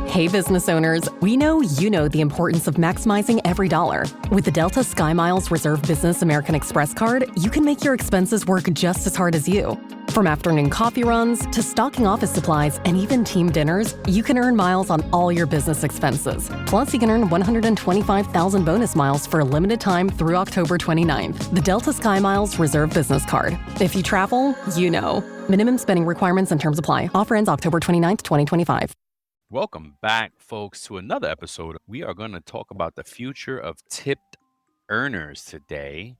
Hey, business owners, we know you know the importance of maximizing every dollar. With the Delta SkyMiles Reserve Business American Express card, you can make your expenses work just as hard as you. From afternoon coffee runs to stocking office supplies and even team dinners, you can earn miles on all your business expenses. Plus, you can earn 125,000 bonus miles for a limited time through October 29th. The Delta SkyMiles Reserve Business Card. If you travel, you know. Minimum spending requirements and terms apply. Offer ends October 29th, 2025. Welcome back, folks, to another episode. We are going to talk about the future of tipped earners today.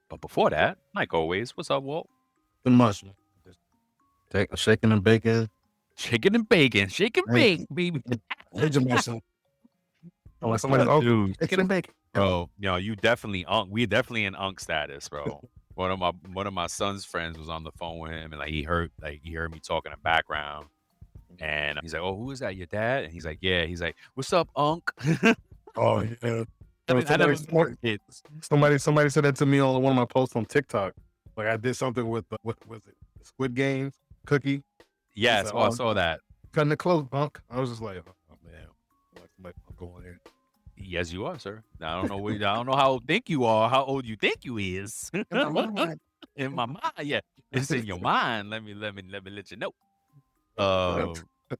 But before that, like always, what's up, Walt? Too much. Take a shaking and baking. Chicken and bacon. Shake and bake, baby. Like somebody, oh, Dude, shaking and baking. bro, you definitely we definitely in unk status, bro. One of my son's friends was on the phone with him, and he heard me talking in the background. And he's like, "Oh, who is that? Your dad?" And he's like, "Yeah." He's like, "What's up, Unc?" Oh, yeah. Somebody Somebody said that to me on one of my posts on TikTok. Like I did something with what was it? Squid Games cookie. Yes, Like, I saw that. Cutting the clothes, Unc. I was just like, oh man, I'm going there. Yes, you are, sir. I don't know. I don't know how old you think you are. How old you think you is? In my mind, yeah, it's in your mind. Let me let you know.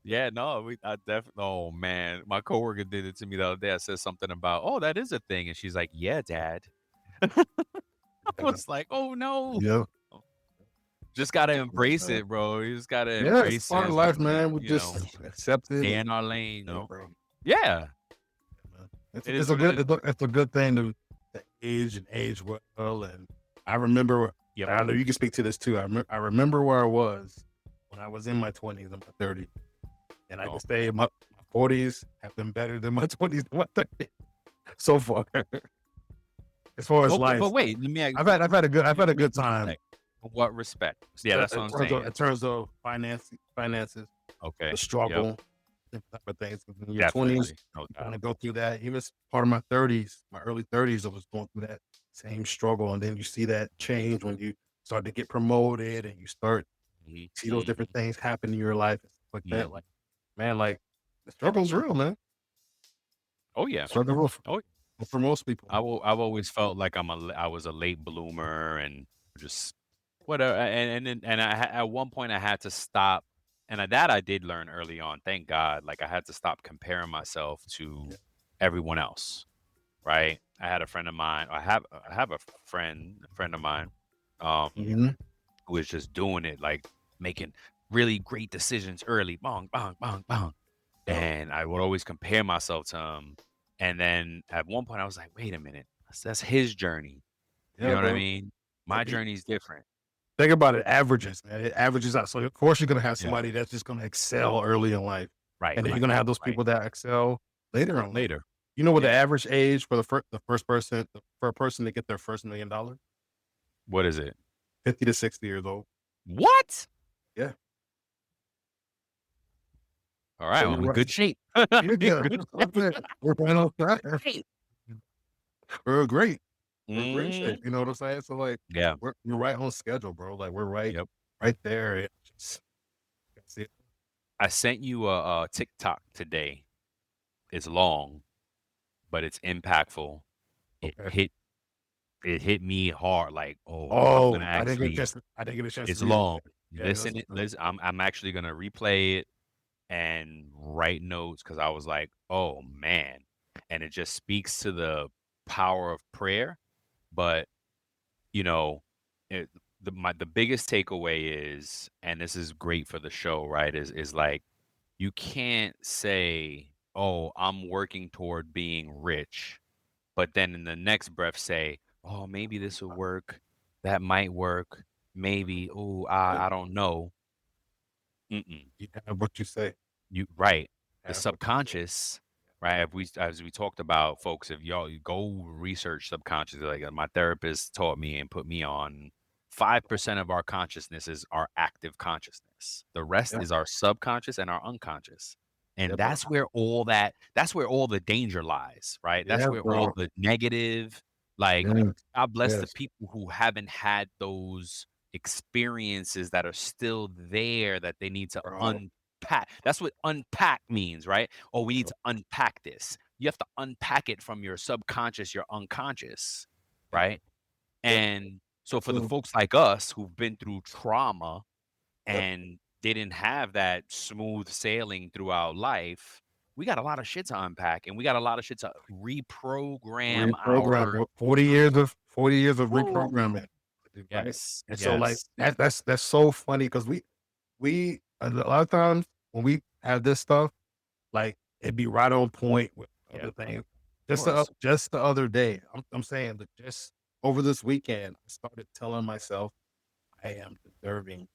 Yeah, no, I definitely. Oh man, my coworker did it to me the other day. I said something about, "Oh, that is a thing," and she's like, "Yeah, Dad." I was like, "Oh no." Yeah. Just gotta embrace it, bro. You just gotta Yeah, embrace it's part it. of life, man. We you just know, accept it. stay in our lane. Bro. Yeah, It's It is a what it good it's a good thing to age well. And I remember, Yep. I know you can speak to this too. I remember where I was when I was in my 20s and my 30s, and I can say my 40s have been better than my 20s and my 30s so far. As far as life, but wait, let me ask. I've had a good time. What respect? Yeah, that's what I'm saying. In terms of finances, Okay, the struggle, different type of things. In your definitely. 20s, No you doubt. want to go through that. Even part of my 30s, my early 30s, I was going through that same struggle, and then you see that change when you start to get promoted and you start see those different things happen in your life and stuff like that. Like, man, like the struggle's real, man. Oh yeah, Struggle real for most people. I've always felt like I was a late bloomer and just whatever. And at one point I had to stop, and that I did learn early on. Thank God, like I had to stop comparing myself to everyone else. Right? I had a friend of mine. I have a friend of mine, who was just doing it, like making really great decisions early. Bong, bong, bong, bong. And I would always compare myself to him. And then at one point I was like, wait a minute, that's his journey. You know what I mean? My journey's different. Think about it, averages, man. It averages out. So of course you're gonna have somebody that's just gonna excel early in life. Right. And then you're gonna have those people that excel later on. Later. You know what the average age for for a person to get their first $1 million? What is it? 50 to 60 years old. What? Yeah. All right, I'm in good shape. You're good. We're right on track. We're great. We're in great shape. You know what I'm saying? So like, Yeah, we're right on schedule, bro. Like we're right there. It just, see it. I sent you a TikTok today. It's long, but it's impactful. It hit me hard. Like, I'm gonna I didn't get a chance. It's to read long. Yeah, Listen, I'm actually gonna replay it and write notes because I was like, oh man, and it just speaks to the power of prayer. But the biggest takeaway is, and this is great for the show, right? Is like you can't say, oh, I'm working toward being rich, but then in the next breath say, oh, maybe this will work, that might work, maybe, I don't know. You have what you say. Right. The Have what you say. subconscious, right? As we talked about, folks, if y'all you go research subconscious, like my therapist taught me and put me on, 5% of our consciousness is our active consciousness. The rest is our subconscious and our unconscious. And that's where all the danger lies, right? That's where all the negative, like, God bless the people who haven't had those experiences that are still there that they need to unpack. That's what unpack means, right? Oh, we need to unpack this. You have to unpack it from your subconscious, your unconscious, right? Yep. And so for the Absolutely. folks like us who've been through trauma Yep. and didn't have that smooth sailing throughout life, we got a lot of shit to unpack and we got a lot of shit to reprogram Reprogram. our 40 years of Woo! reprogramming, right? Yes, And so like yes. that's so funny because we a lot of times when we have this stuff, like it'd be right on point with Yeah, other things. of course. Just the other day, I'm saying that just over this weekend, I started telling myself I am deserving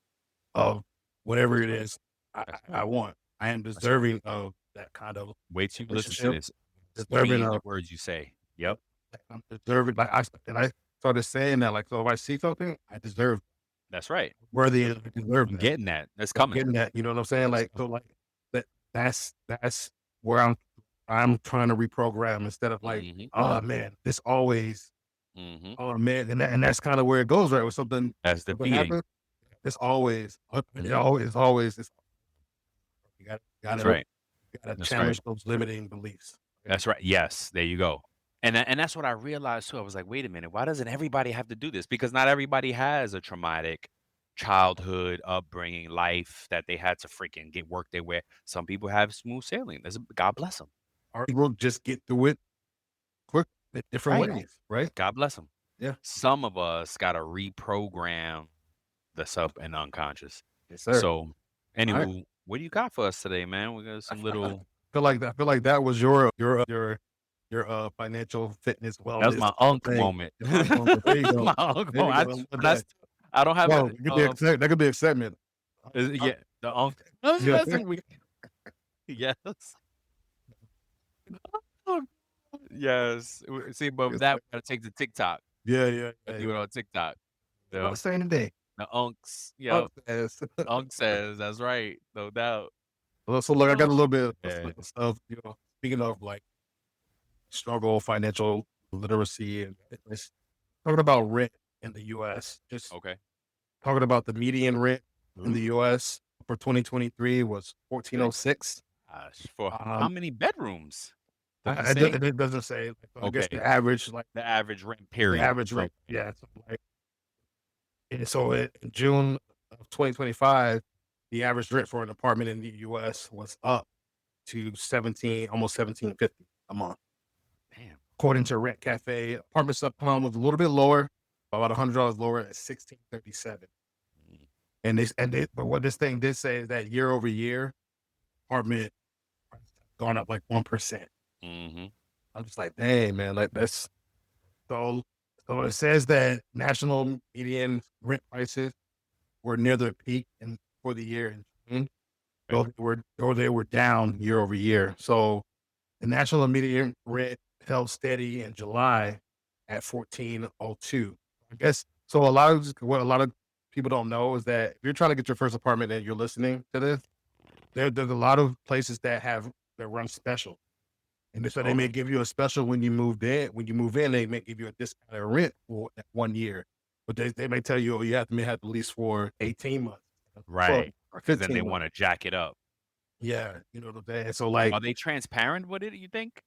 of whatever it is That's I right. want. I am That's right. deserving of that kind of Wait till you listen to relationship. this. Deserving Change the of words you say. Yep. like, I'm deserving. I started saying that like so if I see something, I deserve That's right. worthy and I deserve I'm that. getting that. That's I'm coming. getting that. You know what I'm saying? That's Like so like that that's where I'm trying to reprogram instead of like, Mhm. oh man, this always Mhm. oh man, and that's kind of where it goes, right? When That's something defeating. happens, it's always Mhm. it's always it's you That's gotta right. you gotta That's right. challenge those limiting beliefs. That's right. Yes, there you go. And that's what I realized too. I was like, wait a minute, why doesn't everybody have to do this? Because not everybody has a traumatic childhood, upbringing, life that they had to freaking get work their way. Some people have smooth sailing. God bless them. Our people just get through it quick in different Right. ways, right? God bless them. Yeah. Some of us got to reprogram the sub and unconscious. Yes, sir. So, All right. anywho, what do you got for us today, man? We got some I little. feel like that was your financial fitness That was wellness my unk thing. moment. Your moment. There you go. My unk There you moment. go. I love But that. I don't have Well, it. it could be that could be a segment. Yeah, the unk. Yeah. That's what we. Yes. Oh, yes. See, but that we gotta take to TikTok. Yeah, yeah, Gotta yeah. do it on TikTok. What I Yeah. was saying today. The unks. Oh, Yep. yes. Unk says that's right. No doubt. Well, so look, I got a Oh, little bit yeah. of stuff, speaking of like struggle, financial literacy, and fitness, talking about rent in the US. Just Okay. talking about the median rent in the Ooh, US for 2023 was good 1406. gosh. For how Um, many bedrooms? Does it I say? it doesn't say. I guess Okay. The average rent the period. average rent. Okay. Yeah. So like, and so in June of 2025, the average rent for an apartment in the US was up to 1750 a month. Damn. According to Rent Cafe, apartment supplement was a little bit lower, about $100 lower at 1637. Mm, But what this thing did say is that year over year, apartment prices have gone up like 1%. mhm. I'm just like, dang, man, like that's so. So it says that national median rent prices were near their peak and for the year in June, Okay. though they were down year over year. So the national median rent held steady in July at 1402. I guess so. What a lot of people don't know is that if you're trying to get your first apartment and you're listening to this, there's a lot of places that run special. And so they Oh, may give you a special when you moved in. When you move in, they may give you a discounted rent for that 1 year. But they may tell you, oh, you have to lease for 18 months, 12 right. or Because then they 15 months. want to jack it up. Yeah, you know what I'm saying? So like Are they transparent with it, you think?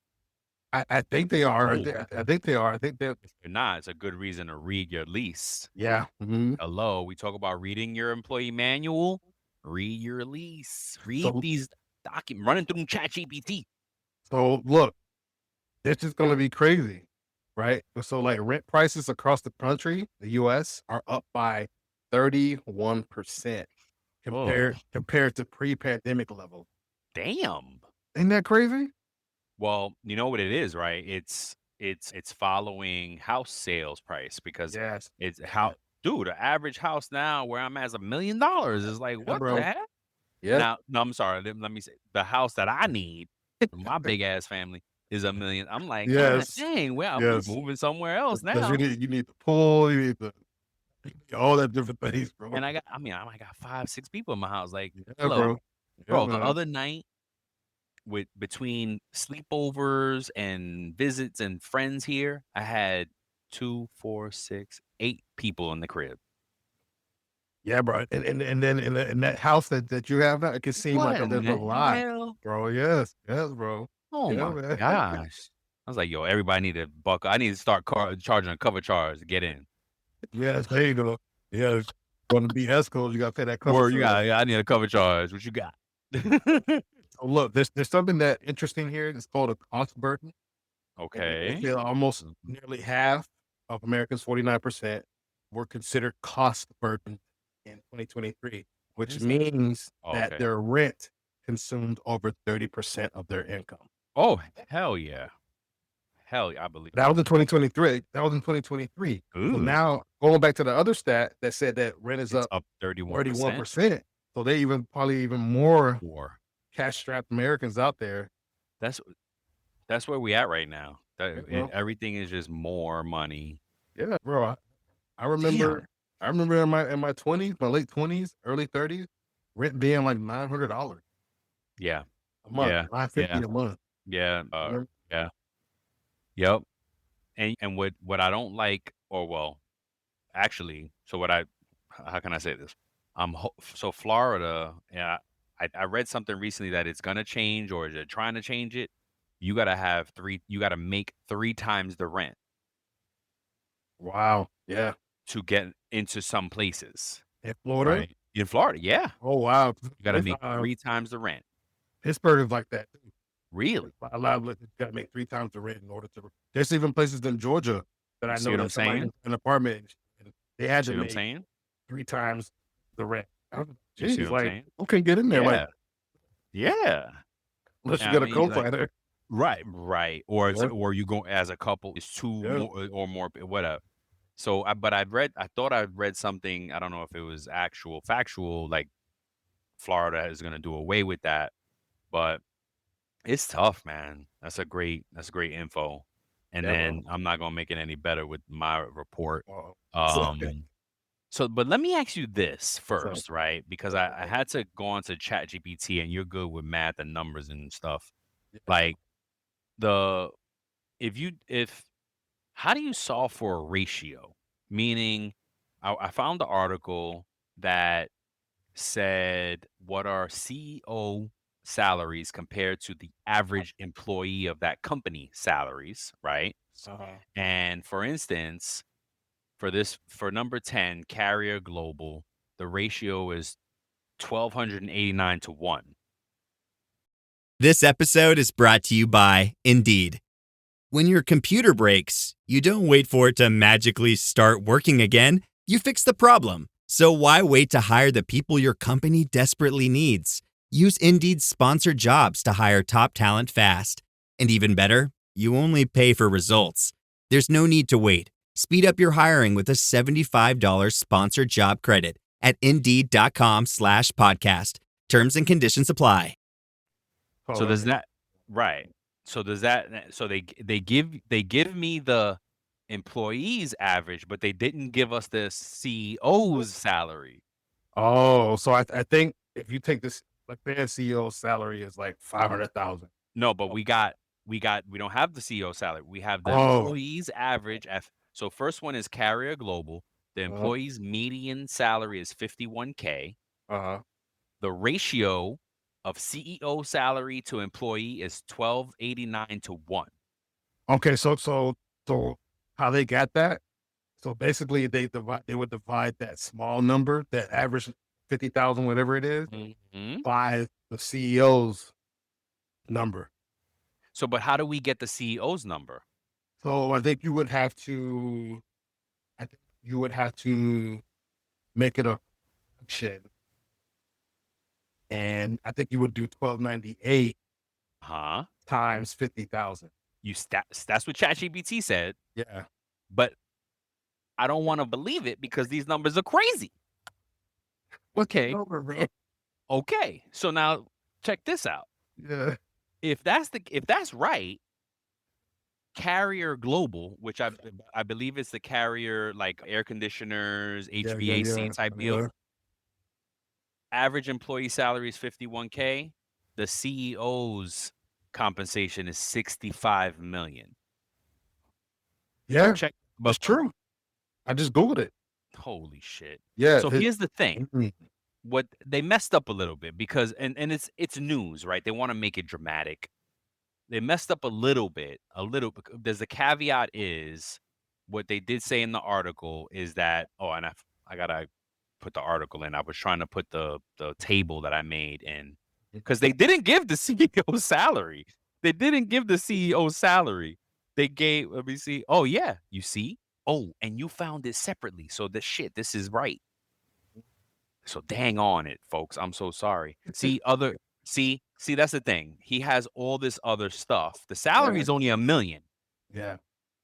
I think they are. Oh, I think they are. I think they're if they're not, it's a good reason to read your lease. yeah. Hello, we talk about reading your employee manual. Read your lease. Read So these documents. Running through Chat GPT. so look, this is gonna be crazy, right? So like rent prices across the country, the US, are up by 31% Oh, compared to pre-pandemic levels. damn. Ain't that crazy? Well, you know what it is, right? It's following house sales price because Yes. it's Yeah. how dude, the average house now where I'm at is $1 million. Is like, Yeah, what the bro. heck? Yep. Now, no, I'm sorry. Let me say the house that I need for my big ass family is 1 million. I'm like, God Yes. dang, well, we Yes. moving somewhere else Because now. you need the pool, you need the all that different things, bro. And I might got 5, 6 people in my house. Like, Yeah, hello, bro. Yeah, bro. The man. other night, with between sleepovers and visits and friends here, I had 2, 4, 6, 8 people in the crib. Yeah, bro. And then in that house that you have now, it can seem like What there's in a the lot, hell? bro. Yes, yes, bro. Oh Yeah, my man. gosh. I was like, yo, everybody need to buckle. I need to start charging a cover charge to get in. Yes, there you go. Yes. Want to be Escos, you gotta pay that cover Word, you charge. got. I need a cover charge. What you got? So look, there's something that interesting here. It's called a cost burden. And they Okay. say almost Mhm. nearly half of Americans, 49%, were considered cost burden in 2023, What which is that? means Oh, that okay. their rent consumed over 30% of their income. Oh, hell yeah. Hell yeah, I believe. That was in 2023. That was in 2023. So Ooh, now going back to the other stat that said that rent is it's up up 31%. 31%. So they even probably even more Or cash strapped Americans out there. that's that's where we at right now. Yeah, bro. Everything is just more money. Yeah, bro. I Damn. remember in my 20s, my late 20s, early 30s, rent being like $900 Yeah. a month, Yeah. 950 Yeah. a month. Yeah. Remember? Yeah. Yep. And what I don't like, or well, actually, so what I how can I say this? So Florida, yeah, I read something recently that it's gonna change or they're trying to change it. You gotta make 3 times the rent Wow. Yeah. to get into some places, In Florida? right? In Florida, yeah. Oh wow. You gotta It's, make 3 times the rent. Pittsburgh is like that too. Really? A lot of you gotta make 3 times the rent in order to there's even places in Georgia that You I see know what I'm that somebody saying? in an apartment and they had See to what I'm make saying? 3 times the rent. I was You see geez, what I'm like, saying? who can get in there? Like, Yeah. Yeah. unless you I got a mean, like, co-signer. right. Or Yeah. or you go as a couple, it's two Yeah. more or more, whatever. So, but I thought I read something. I don't know if it was actual factual, like Florida is going to do away with that, but it's tough, man. That's great info. And Yeah, bro. then I'm not going to make it any better with my report. Oh, so So, but let me ask you this so first, right? Because I had to go on to ChatGPT, and you're good with math and numbers and stuff. yeah. Like the if how do you solve for a ratio? Meaning, I found the article that said what are CEO salaries compared to the average employee of that company salaries, right? Uh-huh. And for instance, for number 10, Carrier Global, the ratio is 1289 to 1. This episode is brought to you by Indeed. When your computer breaks, you don't wait for it to magically start working again. You fix the problem. So why wait to hire the people your company desperately needs? Use Indeed's sponsored jobs to hire top talent fast. And even better, you only pay for results. There's no need to wait. Speed up your hiring with a $75 sponsored job credit at Indeed.com/podcast. Terms and conditions apply. So does that right? So does that so they give me the employees average, but they didn't give us the CEO's salary. Oh, so I think if you take this, like their CEO salary is like 500,000. No, but we don't have the CEO salary. We have the Oh, employees average. So first one is Carrier Global. The uh-huh, employee's median salary is 51K. uh-huh. The ratio of CEO salary to employee is 1289 to 1. Okay, so how they got that? So basically they would divide that small number, that average 50,000, whatever it is, Mhm. by the CEO's number. So, but how do we get the CEO's number? So I think you would have to make it a function, and I think you would do 1298 Huh? times 50,000. That's what ChatGPT said, Yeah. but I don't want to believe it because these numbers are crazy. What's the Okay. number, bro? Okay. So now check this out. Yeah. If that's right, Carrier Global, which I believe is the Carrier like air conditioners, Yeah, HVAC type deal, yeah. average employee salary is 51K. The CEO's compensation is 65 million. Yeah, Check, that's but true. I just Googled it. Holy shit. Yeah. So here's the thing. Mhm. What they messed up a little bit because and it's news, right? They want to make it dramatic. They messed up a little bit. There's the caveat is what they did say in the article is that and I gotta put the article in. I was trying to put the table that I made in because they didn't give the CEO salary. They didn't give the CEO salary. They gave, let me see. Oh yeah, you see. Oh, and you found it separately. So this is right. So dang on it, folks. I'm so sorry. See, that's the thing. He has all this other stuff. The salary is only $1 million. Yeah.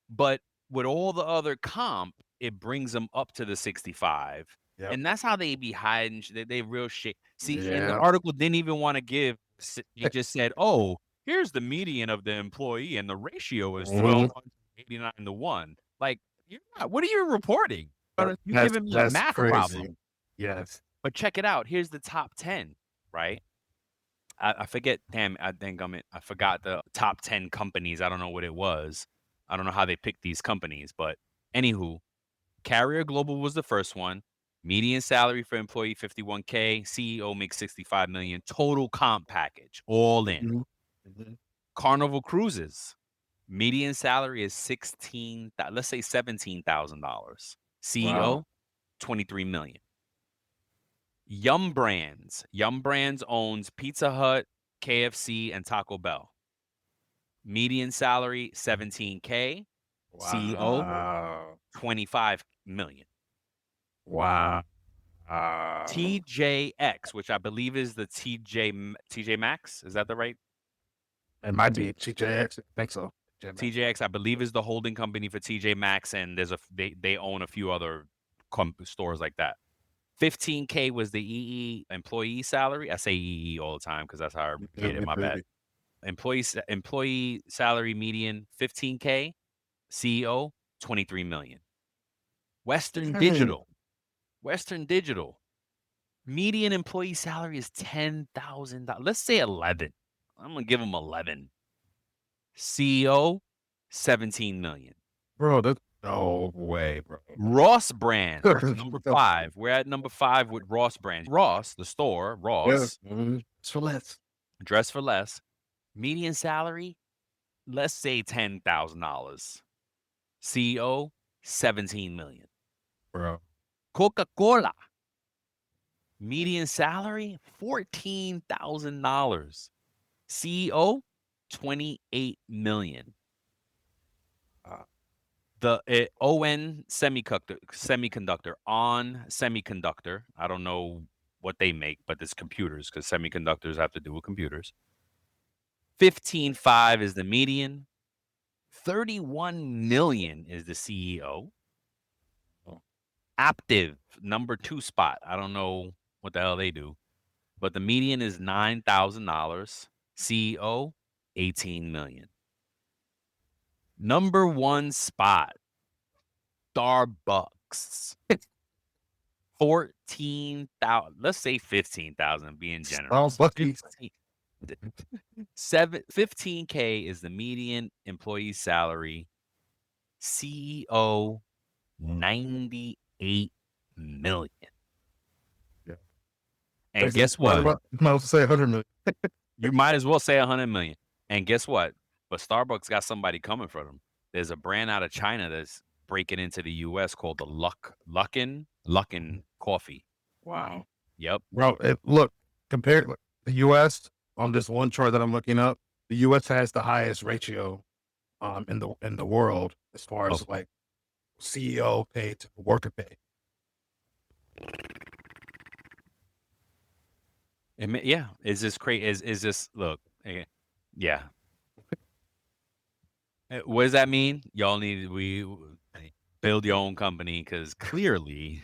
But with all the other comp, it brings them up to the 65. Yep. And that's how they be hiding. They real shit. See, and the Yeah. article didn't even want to give. He just said, "Oh, here's the median of the employee, and the ratio is 1,289 to 1." Like, you're not. What are you reporting? You're giving me a math crazy. problem. Yes. But check it out. Here's the top 10, right? I forget. Damn, I forgot the top 10 companies. I don't know what it was. I don't know how they picked these companies. But anywho, Carrier Global was the first one. Median salary for employee 51K. CEO makes 65 million. Total comp package, all in. Carnival Cruises. Median salary is let's say $17,000. CEO, 23 million. Yum Brands. Yum Brands owns Pizza Hut, KFC, and Taco Bell. Median salary, 17K. CEO, 25 million. Wow. TJX, which I believe is the TJ Maxx. Is that the right? It might be TJX. I think so. TJX, I believe, is the holding company for TJ Maxx, and they own a few other stores like that. 15K was the EE employee salary. I say EE all the time because that's how I get it. My bad. Employee salary median 15K. CEO 23 million. Western Digital. Median employee salary is $10,000. Let's say 11. I'm gonna give them 11. CEO 17 million. Bro, that's no way, bro. Ross Brand, number 5. We're at number 5 with Ross Brand. Ross, the store, Ross. Dress for less. Dress for less. Median salary, let's say $10,000. CEO, 17 million. Bro. Coca-Cola. Median salary, $14,000. CEO, 28 million. The ON semiconductor. I don't know what they make, but it's computers because semiconductors have to do with computers. 15.5 is the median. 31 million is the CEO. Aptiv, number 2 spot. I don't know what the hell they do, but the median is $9,000. CEO, 18 million. Number 1 spot, Starbucks. 14,000. Let's say 15,000. Being generous. 15K is the median employee salary. CEO, 98 million. Yeah. And guess what? You might as well say 100 million. You might as well say 100 million. And guess what? But Starbucks got somebody coming for them. There's a brand out of China that's breaking into the U.S. called the Luckin Coffee. Wow. Yep. Bro, look, compared to the U.S. on this one chart that I'm looking up, the U.S. has the highest ratio in the world as far as like CEO pay to worker pay. Yeah. Is this crazy? Is this, look, yeah. What does that mean? Y'all need build your own company because clearly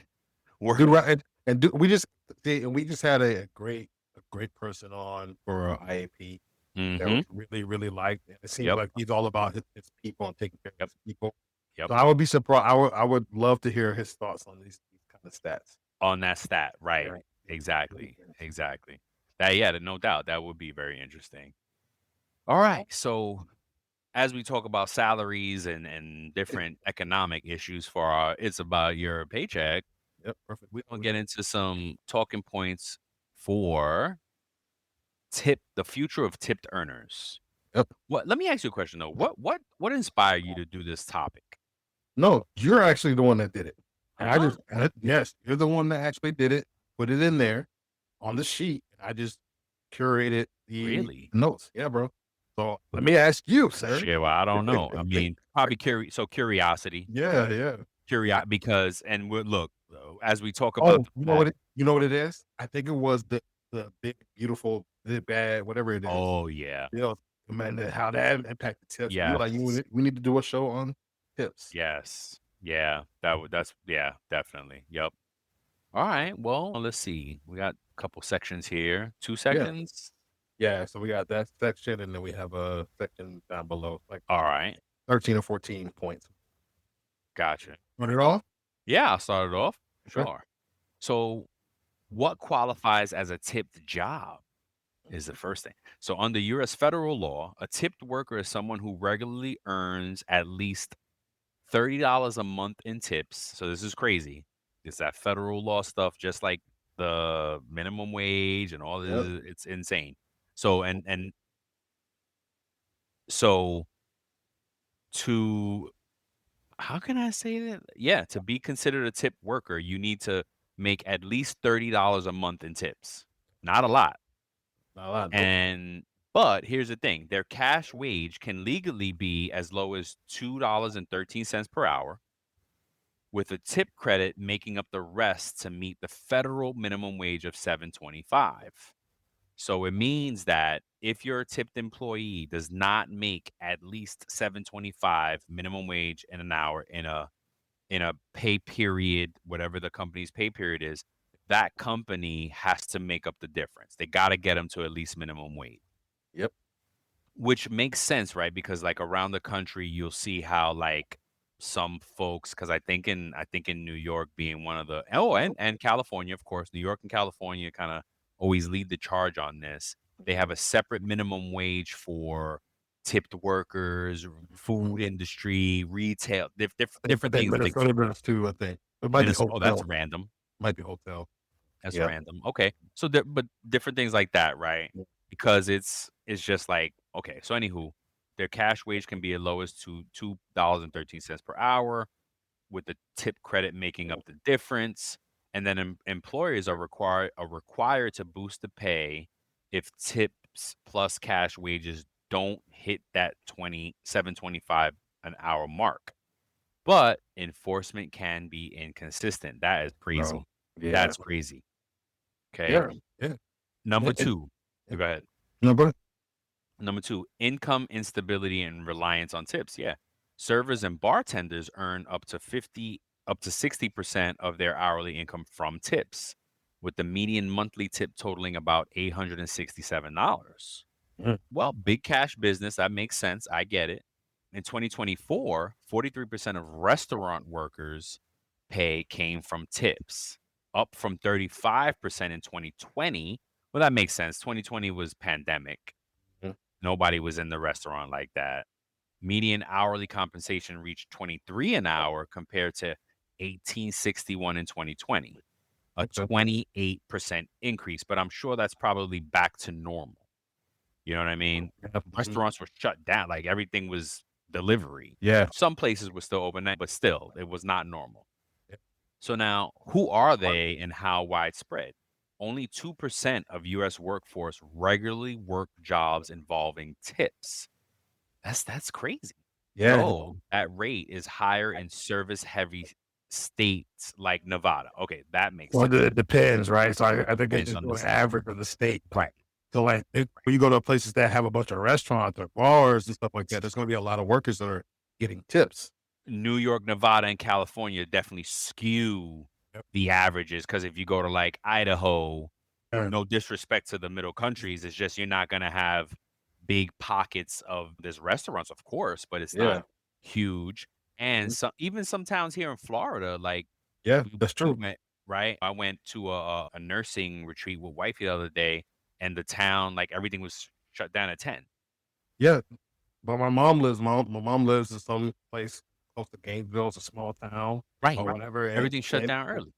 we're right. We just had a great person on for IAP that was really, really liked. And it seems like he's all about his people and taking care of his people. Yep. So I would be surprised. I would love to hear his thoughts on these kind of stats. On that stat, right? Yeah. Exactly. That, no doubt, that would be very interesting. All right, so as we talk about salaries and different economic issues it's about your paycheck, Yep. Perfect. We're gonna get into some talking points for the future of tipped earners. Yep. Let me ask you a question though. What inspired you to do this topic? No, you're actually the one that did it. Huh? Yes, you're the one that actually did it, put it in there on the sheet. I just curated the Really? notes. Yeah, bro. So let me ask you, sir. Shit, well, I don't know. I mean, probably curiosity. Yeah. Because look, as we talk about Oh, you know what it is? I think it was the big, beautiful, big bad, whatever it is. Oh yeah. You know, man, how that impacted tips. You Yes. were like, we need to do a show on tips. Yes. Yeah. That's yeah, definitely. Yep. All right. Well, let's see. We got a couple sections here. 2 seconds. Yeah, so we got that section, and then we have a section down below, like All right. 13 or 14 points. Gotcha. Want it all? Yeah, I'll start it off. Okay. Sure. So, what qualifies as a tipped job is the first thing. So, under U.S. federal law, a tipped worker is someone who regularly earns at least $30 a month in tips. So, this is crazy. It's that federal law stuff, just like the minimum wage and all this. Yep. It's insane. So, so to how can I say that? Yeah, to be considered a tip worker, you need to make at least $30 a month in tips. Not a lot. Not a lot. But here's the thing, their cash wage can legally be as low as $2.13 per hour, with a tip credit making up the rest to meet the federal minimum wage of $7.25. So it means that if your tipped employee does not make at least $7.25 minimum wage in an hour in a pay period, whatever the company's pay period is, that company has to make up the difference. They got to get them to at least minimum wage. Yep. Which makes sense, right? Because like around the country, you'll see how like some folks, because I think in New York being one of the and California, of course, New York and California kind of always lead the charge on this. They have a separate minimum wage for tipped workers, food industry, retail, different things. Like, Minnesota does too, I think. It might be hotel. oh, that's random. Might be hotel. That's Yep. random. Okay. So but different things like that, right? Yeah. Because it's just like, okay, so anywho, their cash wage can be as low as $2.13 per hour, with the tip credit making up the difference. And then employers are required to boost the pay if tips plus cash wages don't hit that 27.25 an hour mark. But enforcement can be inconsistent. That is crazy. Bro. Yeah. That's crazy. Okay. Yeah. Number It- 2. yeah. Go ahead. No, but Number 2, income instability and reliance on tips. Yeah. Servers and bartenders earn up to 60% of their hourly income from tips, with the median monthly tip totaling about $867. Mm. Well, big cash business, that makes sense. I get it. In 2024, 43% of restaurant workers' pay came from tips, up from 35% in 2020. Well, that makes sense. 2020 was pandemic. Mhm. Nobody was in the restaurant like that. Median hourly compensation reached 23 an hour compared to 1861 in 2020, a Okay. 28% increase, but I'm sure that's probably back to normal. You know what I mean? Yeah. Restaurants were shut down, like everything was delivery. Yeah. Some places were still open, but still, it was not normal. Yeah. So now, who are they and how widespread? Only 2% of U.S. workforce regularly work jobs involving tips. That's crazy. Yeah. So that rate is higher in service-heavy states like Nevada. Okay, that makes Well, sense. it depends, right? So I think it's Depends just on the the state. average of the state. Right. So like when you go to places that have a bunch of restaurants or bars and stuff like that, there's going to be a lot of workers that are getting tips. New York, Nevada, and California definitely skew Yep. the averages, because if you go to like Idaho, Yeah. no disrespect to the middle countries, it's just you're not going to have big pockets of there's restaurants, of course, but it's Yeah. not huge. And even some towns here in Florida, like Yeah, that's we true. went, right? I went to a nursing retreat with wifey the other day, and the town, like everything was shut down at 10. Yeah, but my mom lives in some place close to Gainesville. It's a small town, Right. or whatever. Everything shut down early.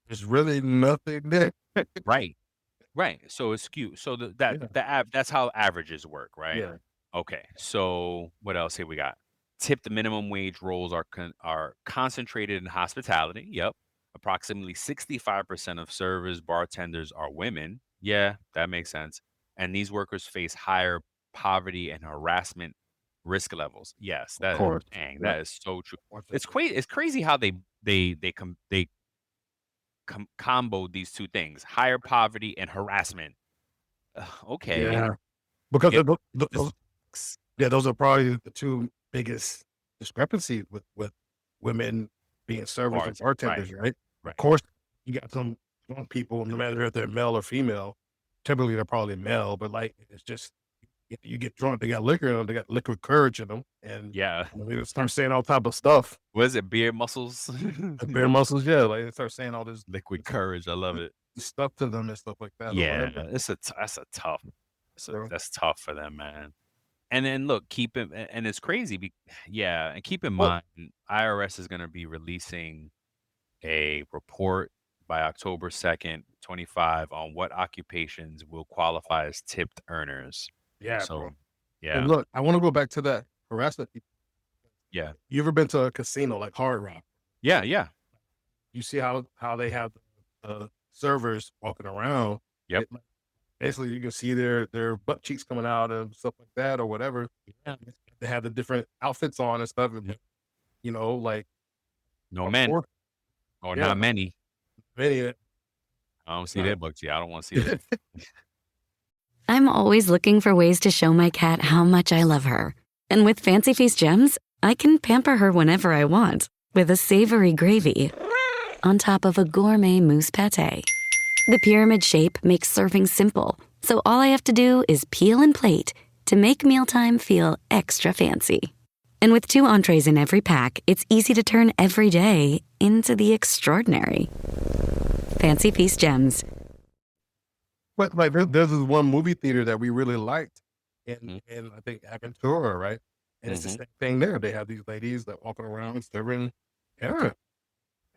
there's really nothing there. Right. Right. So it's skewed. So that's how averages work, right? Yeah. Okay. So what else here we got? Tip the minimum wage roles are concentrated in hospitality. Yep. Approximately 65% of servers, bartenders are women. Yeah, that makes sense. And these workers face higher poverty and harassment risk levels. Yes, Of course. Yep. that is so true. It's crazy how they combo these two things: higher poverty and harassment. Okay. Yeah. Because Get those are probably the two biggest discrepancies with women being servers and bars. bartenders, right? Right. Of course, you got some people, no matter if they're male or female, typically they're probably male, but like it's just you get drunk, they got liquor in them, they got liquid courage in them, and Yeah. they start saying all type of stuff. What is it? Beer muscles? Bare muscles, yeah, like they start saying all this Liquid courage. I love it. stuff to them and stuff like that. or Yeah, whatever. that's a tough. So, That's tough for them, man. And then look, keep it, and it's crazy. Yeah, and keep in well, mind, IRS is going to be releasing a report by October 2nd, 25, on what occupations will qualify as tipped earners. yeah, So, bro. yeah, And look, I want to go back to that harassment. yeah, You ever been to a casino like Hard Rock? yeah, yeah. You see how they have the servers walking around. Yep. Like, basically, you can see their butt cheeks coming out and stuff like that or whatever. Yeah. They have the different outfits on and stuff. And, like No men, or Yeah. not many. many. I don't see that books. Yeah, I don't want to see that. I'm always looking for ways to show my cat how much I love her. And with Fancy Feast gems, I can pamper her whenever I want with a savory gravy on top of a gourmet mousse pâté. The pyramid shape makes serving simple, so all I have to do is peel and plate to make mealtime feel extra fancy. And with 2 entrees in every pack, it's easy to turn every day into the extraordinary. Fancy Feast gems. But like there's this one movie theater that we really liked Mhm. in I think Aventura, right? And it's the Mhm. same thing there. They have these ladies that walking around serving. Yeah.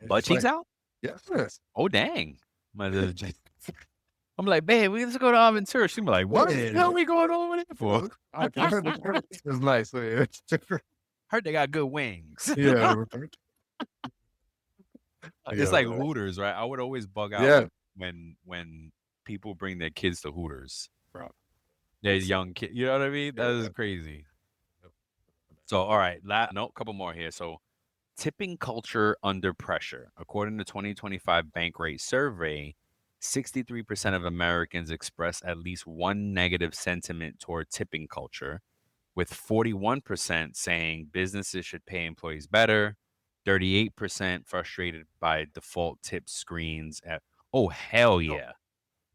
It's Butt just like, cheeks out? yes. Oh, dang. I'm like, babe, let's go to Aventura. She's like, what the hell are we going over there for? I heard it's nice. So yeah. Heard they got good wings. yeah. It's Yeah, like right. Hooters, right? I would always bug out Yeah. when people bring their kids to Hooters. Bro. They're young kids. You know what I mean? That is crazy. So, all right. Couple more here. So, tipping culture under pressure. According to 2025 Bank Rate Survey, 63% of Americans express at least one negative sentiment toward tipping culture, with 41% saying businesses should pay employees better, 38% frustrated by default tip screens at, oh, hell yeah.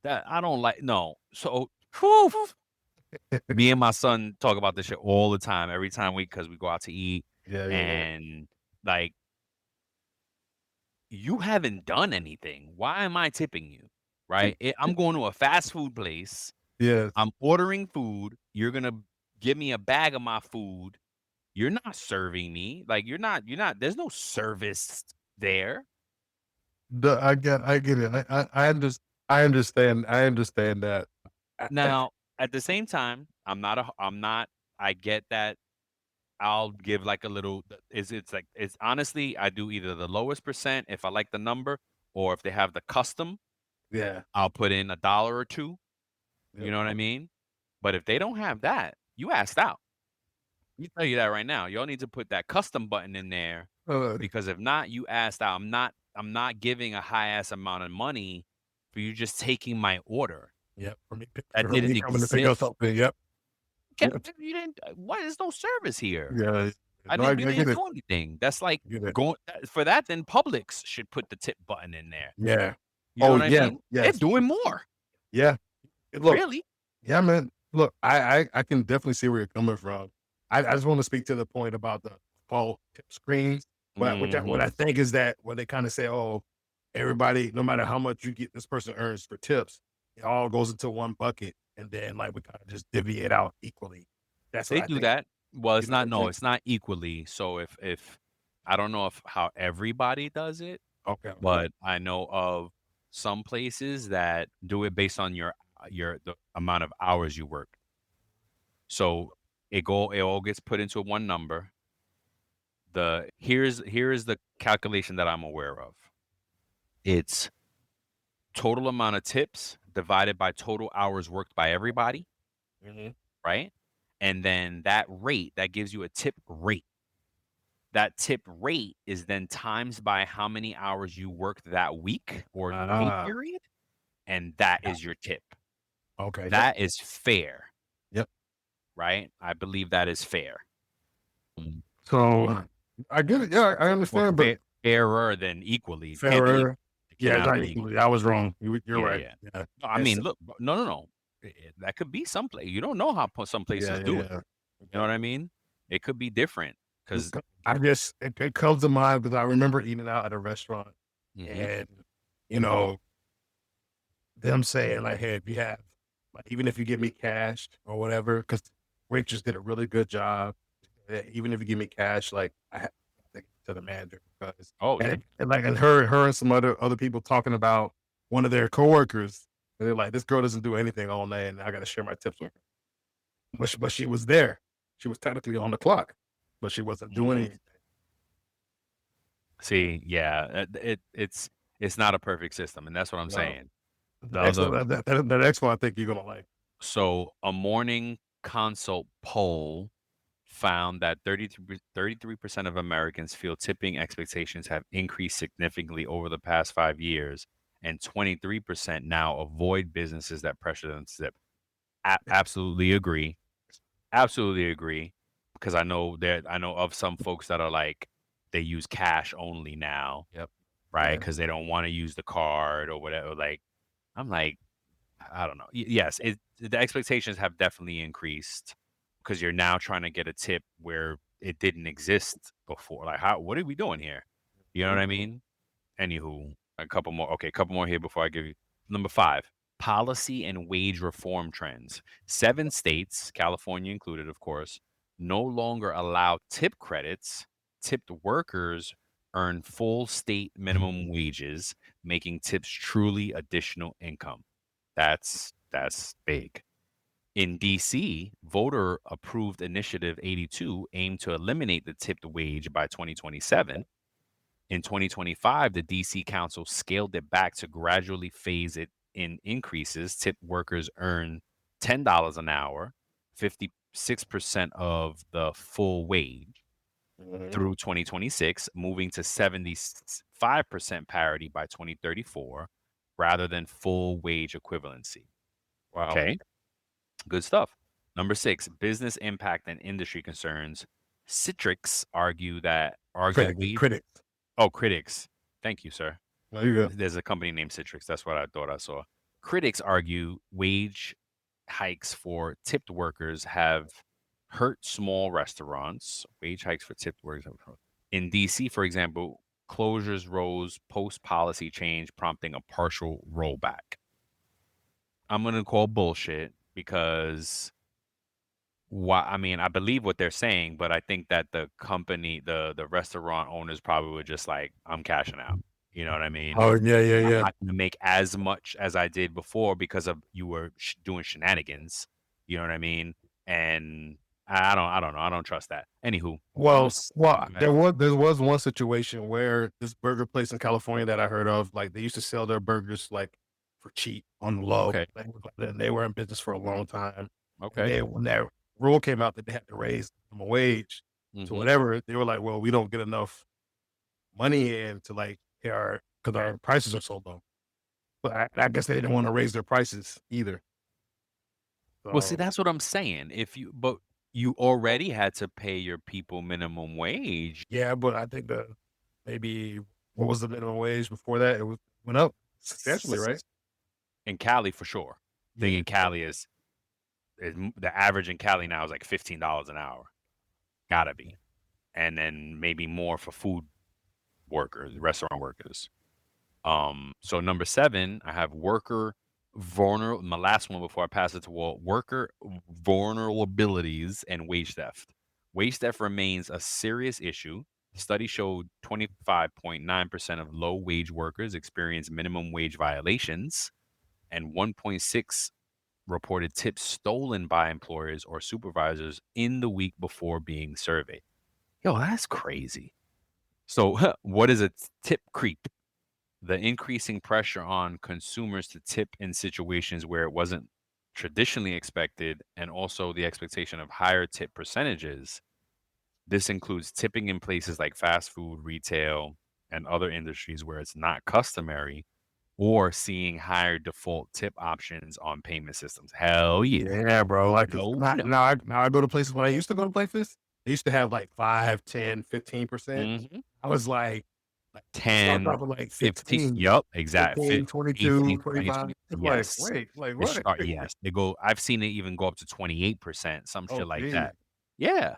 That I don't like. No. So, whew, me and my son talk about this shit all the time, every time because we go out to eat. Yeah. And like, you haven't done anything. Why am I tipping you? Right? I'm going to a fast food place. Yeah. I'm ordering food. You're going to give me a bag of my food. You're not serving me. Like, you're not, there's no service there. I get it. I understand that. Now, at the same time, I get that. I'll give like a little, it's honestly, I do either the lowest percent if I like the number, or if they have the custom, Yeah. I'll put in $1 or $2. Yep. You know what I mean? But if they don't have that, you asked out. Let me tell you that right now. Y'all need to put that custom button in there, because if not, you asked out. I'm not giving a high ass amount of money for you just taking my order. Yep. For me That coming didn't to pick us exist. up. Yep. You didn't. Why? There's no service here. Yeah. We didn't do anything. That's like Get it. going for that. Then Publix should put the tip button in there. Yeah. You know what I yeah. mean? Yes. They're doing more. Yeah. Look, Really? yeah, man. Look, I can definitely see where you're coming from. I just want to speak to the point about the fall tip screens. But what I think is that when they kind of say, oh, everybody, no matter how much you get, this person earns for tips, it all goes into one bucket, and then like we kind of just divvy it out equally. That's They what I do think. that. Well, it's You know not. what I'm No, saying? it's not equally. So if I don't know if how everybody does it, Okay. But I know of some places that do it based on the amount of hours you work. So it all gets put into one number. Here is the calculation that I'm aware of. It's total amount of tips divided by total hours worked by everybody, Mhm. right? And then that rate, that gives you a tip rate. That tip rate is then times by how many hours you worked that week or pay Ah, period, and that yeah. is your tip. Okay. Yep. That is fair, Yep. right? I believe that is fair. So I get it. Yeah, I Well, understand, but fairer than equally. It can't be fairer. equal. It Yeah, cannot not be equal. equally. I was wrong. You're Yeah, right. yeah. Yeah. No, I It's, mean, look, no. That could be some place. You don't know how some yeah, places yeah, do it. yeah. You know what I mean? It could be different because. I guess it comes to mind because I remember eating out at a restaurant Hmm. and, you know, them saying like, "Hey, if you have, like, even if you give me cash or whatever, because waitress did a really good job. Even if you give me cash, like I have to take it to the manager because Oh yeah. and her and some other people talking about one of their coworkers. And they're like, this girl doesn't do anything all day, and I got to share my tips with her. But she was there. She was technically on the clock, but she wasn't doing Mhm. anything. See, yeah, it's not a perfect system, and that's what I'm No, saying. the The next other one, the next one, I think you're gonna like. So a morning consult poll found that 33% of Americans feel tipping expectations have increased significantly over the past 5 years, and 23% now avoid businesses that pressure them to tip. Absolutely agree. Absolutely agree. Because I know of some folks that are like they use cash only now, Yep. right? Yeah. Because they don't want to use the card or whatever. Like I'm like, I don't know. Yes, the expectations have definitely increased because you're now trying to get a tip where it didn't exist before. Like, what are we doing here? You know what Mhm. I mean? Anywho, a couple more. Okay, a couple more here before I give you number 5. Policy and wage reform trends. 7 states, California included, of course, no longer allow tip credits. Tipped workers earn full state minimum wages, making tips truly additional income. That's big. In DC, voter approved Initiative 82 aimed to eliminate the tipped wage by 2027. In 2025, the DC Council scaled it back to gradually phase it in increases. Tip workers earn $10 an hour, 56% of the full wage Mhm. through 2026, moving to 75% parity by 2034 rather than full wage equivalency. Wow. Okay, good stuff. Number 6, business impact and industry concerns. Citrix argue wage. Critics. Oh, critics. Thank you, sir. There you go. There's a company named Citrix. That's what I thought I saw. Critics argue wage hikes for tipped workers have hurt small restaurants. Wage hikes for tipped workers have hurt. In DC, for example, closures rose post policy change, prompting a partial rollback. I'm going to call bullshit because I mean, I believe what they're saying, but I think that the company, the restaurant owners probably were just like, I'm cashing out. You know what I mean? Oh yeah, yeah, I'm yeah. not gonna make as much as I did before because of you were doing shenanigans. You know what I mean? And I don't know. I don't trust that. Anywho, Well, go ahead. there was one situation where this burger place in California that I heard of, like they used to sell their burgers like for cheap on the low. Okay, And they were in business for a long time. And okay. then when that rule came out that they had to raise the wage to Hmm. whatever, they were like, well, we don't get enough money in to like pay because our prices are so low. But I guess they didn't want to raise their prices either. Well, see, So that's what I'm saying. But you already had to pay your people minimum wage. yeah, but I think maybe what was the minimum wage before that? Went up substantially, right? In Cali for sure. Thing Yeah. in Cali the average in Cali now is like $15 an hour. Gotta be. And then maybe more for food workers, restaurant workers. So number 7, I have worker vulnerable. My last one before I pass it to Walt: worker vulnerabilities and wage theft. Wage theft remains a serious issue. The study showed 25.9% of low-wage workers experienced minimum wage violations, and 1.6 reported tips stolen by employers or supervisors in the week before being surveyed. Yo, that's crazy. So, what is a tip creep? The increasing pressure on consumers to tip in situations where it wasn't traditionally expected, and also the expectation of higher tip percentages. This includes tipping in places like fast food, retail, and other industries where it's not customary, or seeing higher default tip options on payment systems. Hell yeah. Yeah, bro. Like, 'cause No, now, no. now I go to places. When I used to go to places, they used to have like 5, 10, 15%. Mhm. I was like it starts 10, off with like 15. 15, Yup, exactly. 15, 22, 18, 25. 20. It's like, Yes. wait, like They what? start, yes. They go, I've seen it even go up to 28%, some Oh, shit like geez. that. Yeah.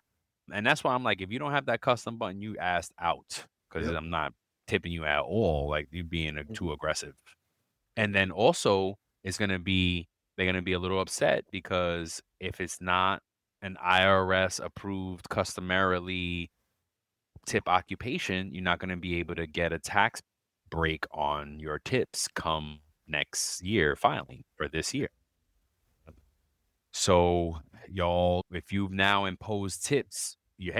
And that's why I'm like, if you don't have that custom button, you asked out, because Yep. I'm not tipping you at all. Like, you're being Mhm. too aggressive. And then also, they're gonna be a little upset because if it's not an IRS approved customarily tip occupation, you're not gonna be able to get a tax break on your tips come next year filing for this year. So, y'all, if you've now imposed tips, you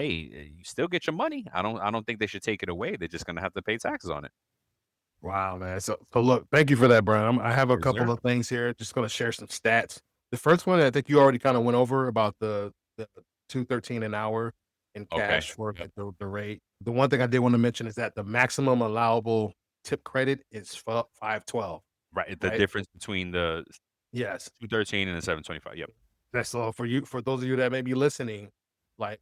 still get your money. I don't think they should take it away. They're just gonna have to pay taxes on it. Wow, man. So look, thank you for that, Brian. I have a Yes, couple sir. of things here. Just going to share some stats. The first one, I think you already kind of went over about the 213 an hour in Okay. cash for Yep. like the rate. The one thing I did want to mention is that the maximum allowable tip credit is 512. Right. The Right? difference between the Yes. 213 and the 725. Yep. That's so for those of you that may be listening, like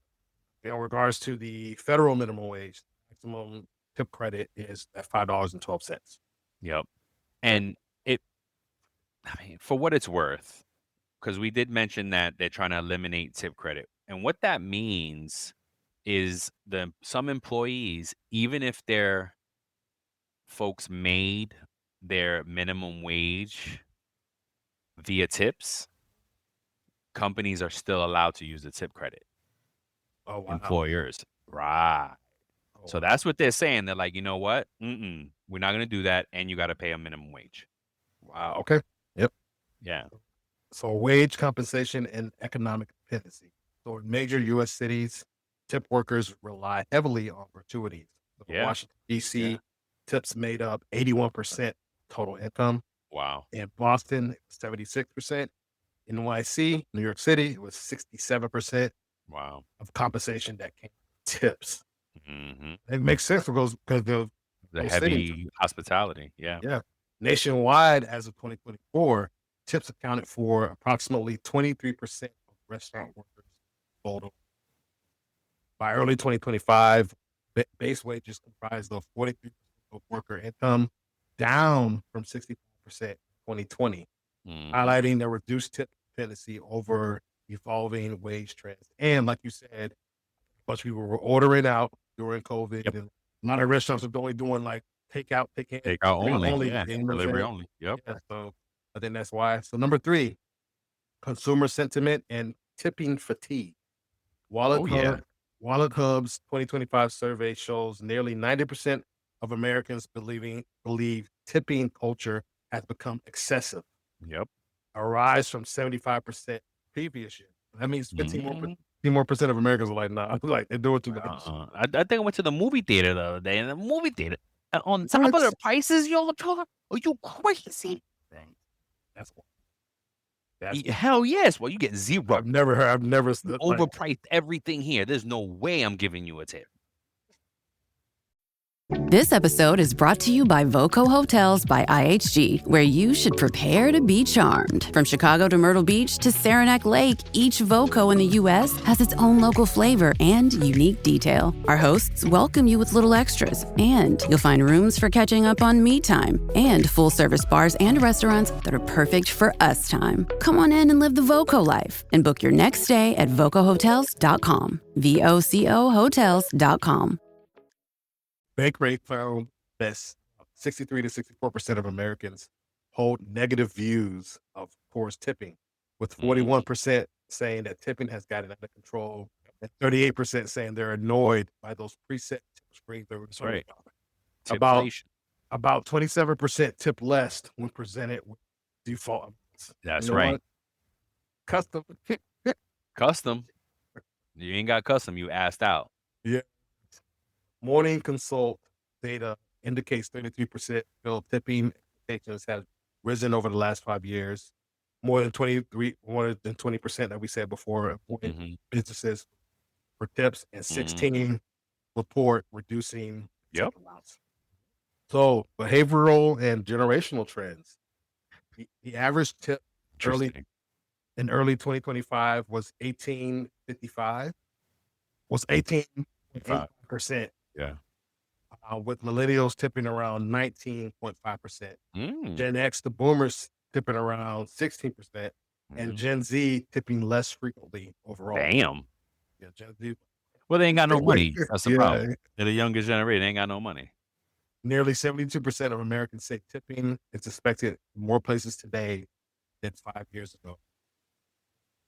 in regards to the federal minimum wage, maximum tip credit is at $5.12. Yep. Okay. And it, I mean, for what it's worth, because we did mention that they're trying to eliminate tip credit. And what that means is some employees, even if their folks made their minimum wage via tips, companies are still allowed to use the tip credit. Oh wow. Employers. Right. Oh, So wow. that's what they're saying. They're like, you know what? We're not going to do that. And you got to pay a minimum wage. Wow. Okay. Yep. Yeah. So wage compensation and economic dependency. So in major U.S. cities, tip workers rely heavily on gratuities. So in Yeah. Washington, D.C., tips made up 81% total income. Wow. In Boston, it was 76%. In NYC, New York City, it was 67% Wow. of compensation that came from tips. hmm It makes sense because of The those cities. heavy hospitality. Yeah. Yeah. Nationwide, as of 2024, tips accounted for approximately 23% of restaurant workers total. By early 2025, base wages comprised of 43% of worker income, down from 65% in 2020, hmm highlighting the reduced tip dependency over evolving wage trends. And like you said, a bunch of people were ordering out during COVID, Yep. and a lot of restaurants are only doing like takeout, Take out only. only. Yeah. You know what I'm Delivery saying? only. Yep. Yeah, so I think that's why. So number 3, consumer sentiment and tipping fatigue. Wallet Oh, yeah. Hub Wallet Hub's 2025 survey shows nearly 90% of Americans believe tipping culture has become excessive, Yep. a rise from 75% previous year. That means 15 more, Mhm. 15 more percent of Americans are like, nah, like they're doing too much. I think I went to the movie theater the other day, and the movie theater on top of What? the prices y'all talking. Are you crazy? That's that's Hell yes. Well, you get zero. I've never You like overpriced everything here. There's no way I'm giving you a tip. This episode is brought to you by Voco Hotels by IHG, where you should prepare to be charmed. From Chicago to Myrtle Beach to Saranac Lake, each Voco in the U.S. has its own local flavor and unique detail. Our hosts welcome you with little extras, and you'll find rooms for catching up on me time and full-service bars and restaurants that are perfect for us time. Come on in and live the Voco life and book your next stay at vocohotels.com. VOCO hotels.com. Bankrate found that 63 to 64% of Americans hold negative views of course tipping, with 41% saying that tipping has gotten out of control and 38% saying they're annoyed by those preset tip bring through this Right. about Tipflation. about 27% tip less when presented with default amounts. That's You know right. what? Custom. Custom. You ain't got custom. You asked out. Yeah. Morning consult data indicates 33% bill tipping expectations have risen over the last 5 years. More than 20% that we said before, appointed Mhm. businesses for tips, and 16 report reducing tip Yep. amounts. So behavioral and generational trends. The average tip Interesting. in early 2025 was 18.5%, Yeah. with millennials tipping around 19.5%. Mm. Gen X, the boomers tipping around 16%, and Mhm. Gen Z tipping less frequently overall. Damn. Yeah, Gen Z. Well, they ain't got no money. That's the Yeah. problem. They're the youngest generation. They ain't got no money. Nearly 72% of Americans say tipping is expected in more places today than 5 years ago.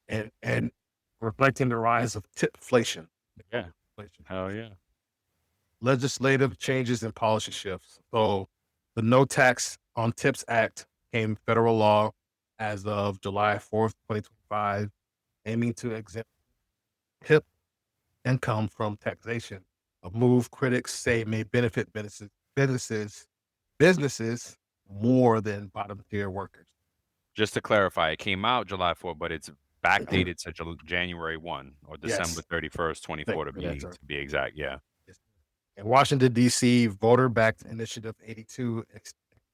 And reflecting the rise of tipflation. Yeah. Hell yeah. Legislative changes and policy shifts. So the No Tax on Tips Act became federal law as of July 4th, 2025, aiming to exempt tip income from taxation, a move critics say may benefit businesses more than bottom tier workers. Just to clarify, it came out July 4th, but it's backdated to January 1 or December Yes. 31st, 24 Thank you for that, sir. to be exact. Yeah. In Washington, D.C., voter-backed Initiative 82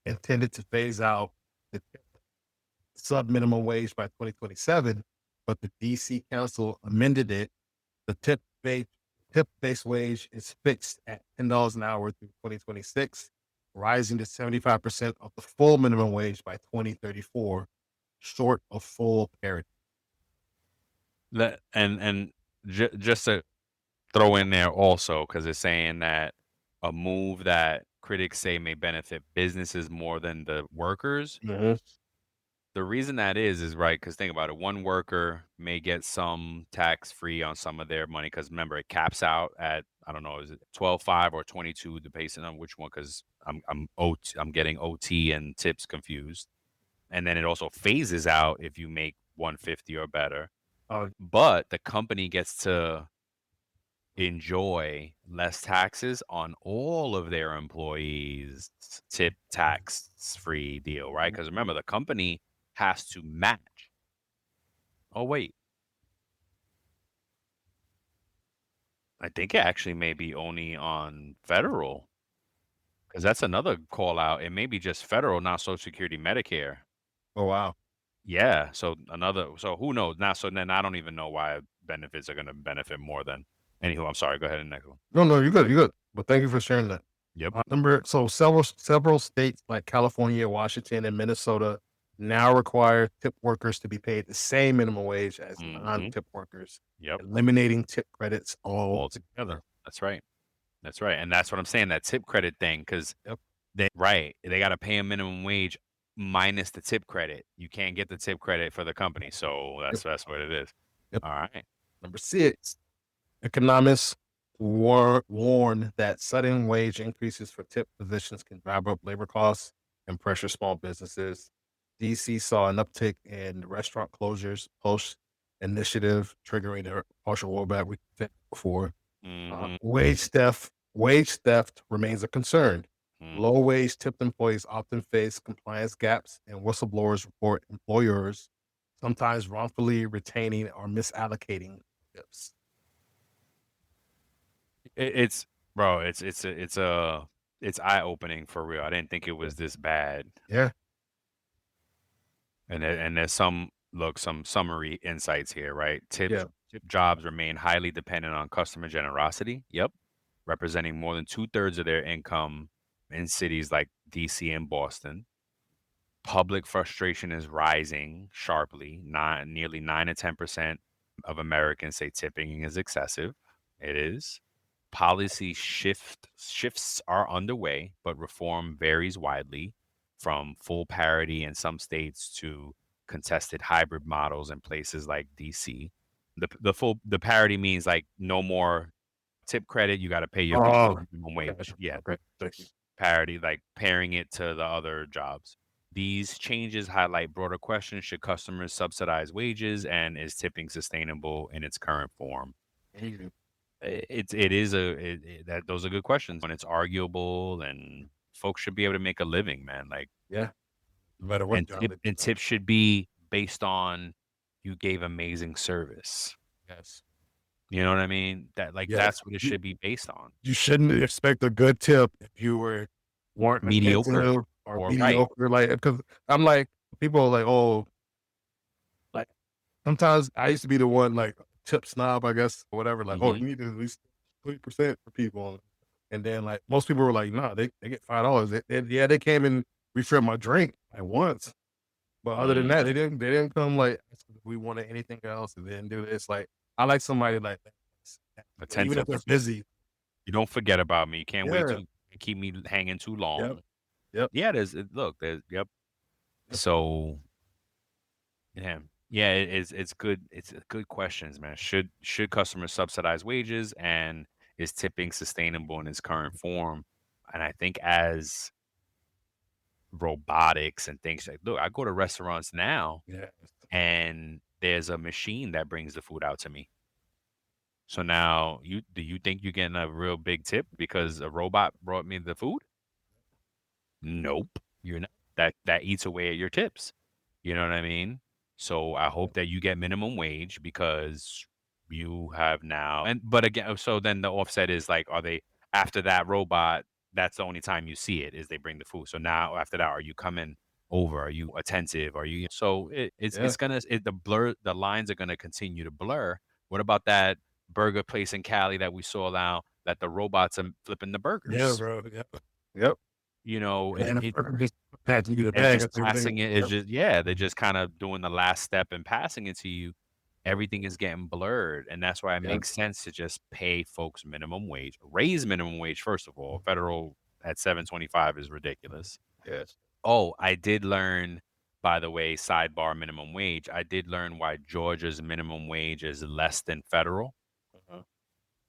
intended to phase out the sub-minimum wage by 2027, but the D.C. Council amended it. The tip-based wage is fixed at $10 an hour through 2026, rising to 75% of the full minimum wage by 2034, short of full parity. Just to throw in there also, because it's saying that a move that critics say may benefit businesses more than the workers. Mm-hmm. The reason that is right, because think about it. One worker may get some tax free on some of their money, because remember, it caps out at, I don't know, is it 12.5 or 22, depending on which one, because I'm getting OT and tips confused. And then it also phases out if you make 150 or better. But the company gets to enjoy less taxes on all of their employees' tip tax free deal, right? Because remember, the company has to match. Oh, wait. I think it actually may be only on federal, because that's another call out. It may be just federal, not Social Security, Medicare. Oh, wow. Yeah. So who knows now? So then I don't even know why benefits are going to benefit more than. Anywho, I'm sorry. Go ahead and next one. No, you're good. You're good. But thank you for sharing that. Yep. So several states like California, Washington, and Minnesota now require tip workers to be paid the same minimum wage as non-tip workers. Yep. Eliminating tip credits altogether. That's right. That's right. And that's what I'm saying, that tip credit thing, because they got to pay a minimum wage minus the tip credit. You can't get the tip credit for the company. So that's what it is. Yep. All right. Number 6, economists warn that sudden wage increases for tip positions can drive up labor costs and pressure small businesses. DC saw an uptick in restaurant closures post initiative, triggering a partial rollback we said before. Wage theft remains a concern. Low wage tipped employees often face compliance gaps, and whistleblowers report employers sometimes wrongfully retaining or misallocating tips. It's eye opening for real. I didn't think it was this bad. Yeah. And there's some summary insights here, right? Tip jobs remain highly dependent on customer generosity. Yep. Representing more than 2/3 of their income in cities like DC and Boston. Public frustration is rising sharply. Nearly 9 to 10% of Americans say tipping is excessive. It is. Policy shifts are underway, but reform varies widely, from full parity in some states to contested hybrid models in places like DC. The parity means like no more tip credit, you got to pay your minimum wage. Gotcha. Yeah, Okay, thank you. parity, like pairing it to the other jobs. These changes highlight broader questions: should customers subsidize wages, and is tipping sustainable in its current form? Mhm. That those are good questions when it's arguable, and folks should be able to make a living, man. Like, Yeah, no matter what and job they do. tips should be based on you gave amazing service. Yes. You know what I mean? Yes. That's what it should be based on. You shouldn't expect a good tip if you weren't Mediocre attentive or or right. mediocre. Like, because I'm like, people are like, oh, like sometimes I used to be the one like tip snob, I guess, or whatever. Like, oh, you need to at least 20% for people, and then like most people were like, nah, they get $5. They came and refilled my drink like once, but other than that, they didn't come like asking if we wanted anything else, and they didn't do this. Like, I like somebody like that, even if they're Attentive. busy. You don't forget about me. Can't wait Yeah. to keep me hanging too long. Yep. Yeah, yep. So, yeah, it's good. It's good questions, man. Should customers subsidize wages, and is tipping sustainable in its current form? And I think as robotics and things like, look, I go to restaurants now, Yeah. and there's a machine that brings the food out to me. So now, do you think you're getting a real big tip because a robot brought me the food? Nope, you're not. That eats away at your tips. You know what I mean? So I hope that you get minimum wage because you have now. But again, so then the offset is like, are they after that robot? That's the only time you see it is they bring the food. So now after that, are you coming over? Are you attentive? Are you? So it's gonna the lines are gonna continue to blur. What about that burger place in Cali that we saw now that the robots are flipping the burgers? Yeah, bro. Yep. You know, And it, just passing you the and bag. just passing it is just they're just kind of doing the last step and passing it to you. Everything is getting blurred, and that's why it makes sense to just pay folks minimum wage, raise minimum wage first of all. Federal at $7.25 is ridiculous. Yes. Oh, I did learn, by the way, sidebar minimum wage. I did learn why Georgia's minimum wage is less than federal.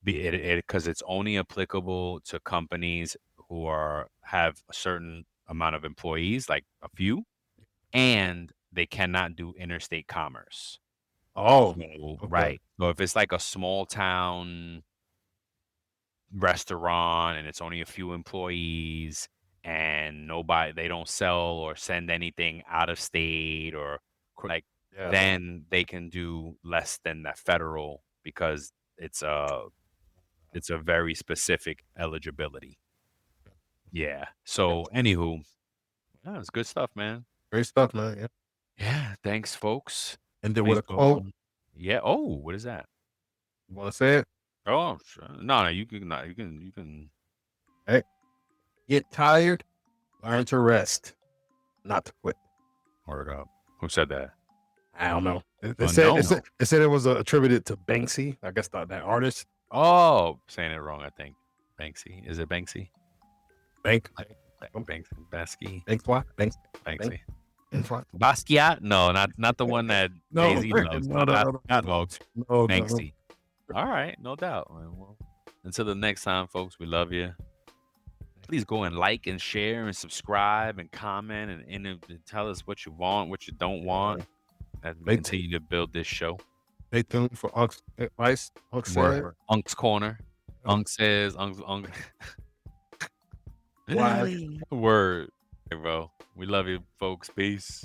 Because it's only applicable to companies who have a certain amount of employees, like a few, and they cannot do interstate commerce. Oh, So, right. So if it's like a small town restaurant and it's only a few employees and they don't sell or send anything out of state or like, then they can do less than the federal because it's a very specific eligibility. Yeah. So, anywho, it's good stuff, man. Great stuff, man. Yeah. Yeah. Thanks, folks. And then with a quote. Yeah. Oh, what is that? You want to say it? Oh, sure. No, you can. No, you can. Hey, get tired, learn to rest, not to quit. Word up. Who said that? I don't know. It said it was attributed to Banksy. I guess that artist. Oh, saying it wrong. I think Banksy. Is it Banksy? Banksy. Banksy. Basquiat? No, not the one that Jay-Z loves. No. Banksy. All right, no doubt. Well, until the next time, folks, we love you. Please go and like and share and subscribe and comment and tell us what you want, what you don't want, as we continue to build this show. Stay tuned for Unk's advice. Unk's Corner. Unk says, Unk. Word. Hey, bro. We love you, folks. Peace.